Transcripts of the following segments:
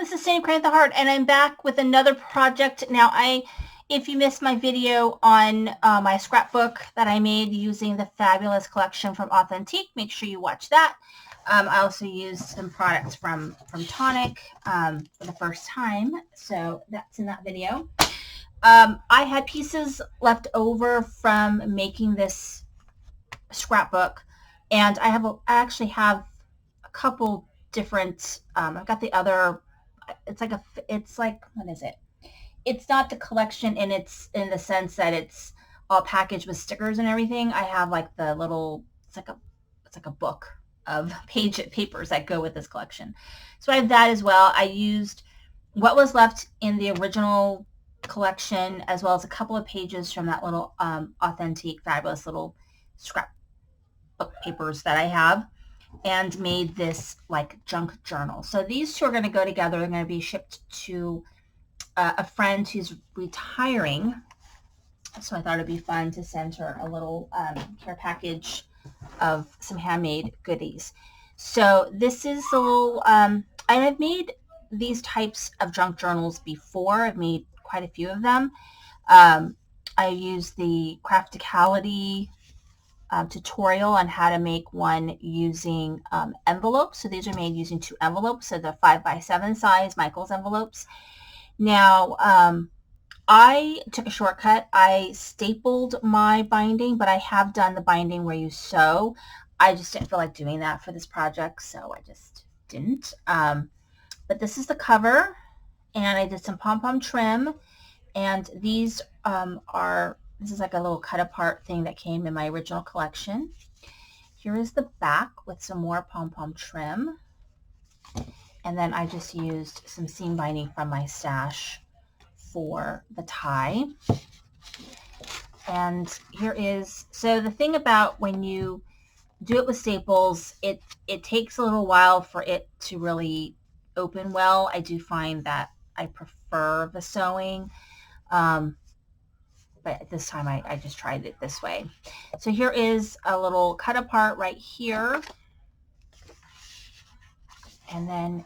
this is Sandy Crank the Heart, and I'm back with another project. Now, if you missed my video on my scrapbook that I made using the fabulous collection from Authentique, make sure you watch that. I also used some products from Tonic for the first time, so that's in that video. I had pieces left over from making this scrapbook, and I actually have a couple different. I've got the other. It's like what is it? It's not the collection, and it's in the sense that it's all packaged with stickers and everything. I have like the little. It's like a book of papers that go with this collection. So I have that as well. I used what was left in the original collection, as well as a couple of pages from that little Authentique fabulous little scrapbook papers that I have, and made this like junk journal. So these two are going to go together. They're going to be shipped to a friend who's retiring. So I thought it'd be fun to send her a little care package of some handmade goodies. So this is a little, and I've made these types of junk journals before. I've made quite a few of them. I used the Crafticality tutorial on how to make one using envelopes. So these are made using 2 envelopes, so the 5x7 size Michael's envelopes. Now, I took a shortcut. I stapled my binding, but I have done the binding where you sew. I just didn't feel like doing that for this project, so I just didn't. But this is the cover, and I did some pom-pom trim, and these this is like a little cut apart thing that came in my original collection. Here is the back with some more pom-pom trim. And then I just used some seam binding from my stash for the tie. And here is, so the thing about when you do it with staples, it takes a little while for it to really open well. I do find that I prefer the sewing. But this time I just tried it this way. So here is a little cut apart right here. And then,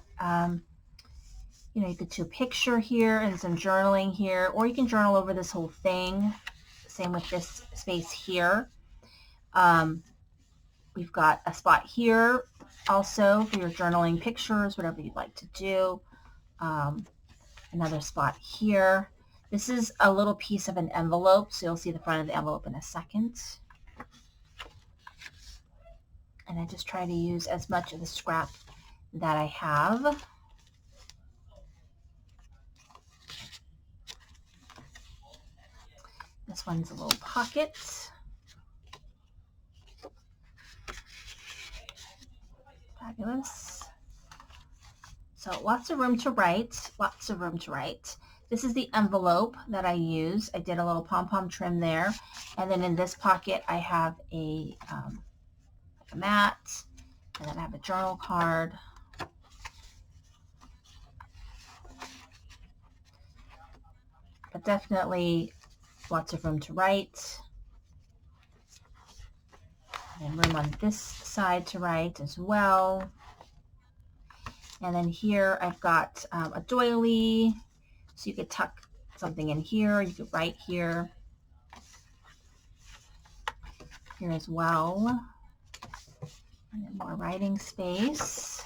you could do a picture here and some journaling here, or you can journal over this whole thing. Same with this space here. We've got a spot here also for your journaling pictures, whatever you'd like to do. Another spot here. This is a little piece of an envelope, so you'll see the front of the envelope in a second. And I just try to use as much of the scrap that I have. This one's a little pocket. Fabulous. So lots of room to write, lots of room to write. This is the envelope that I use. I did a little pom-pom trim there. And then in this pocket, I have a mat, and then I have a journal card. But definitely lots of room to write. And room on this side to write as well. And then here I've got a doily. So you could tuck something in here. You could write here. Here as well. And then more writing space.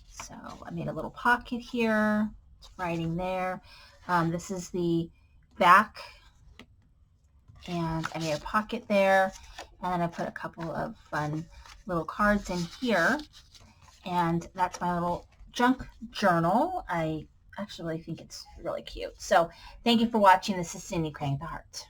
So I made a little pocket here. It's writing there. This is the back. And I made a pocket there. And then I put a couple of fun little cards in here. And that's my little junk journal. I actually think it's really cute. So thank you for watching. This is Sandy Crank the Heart.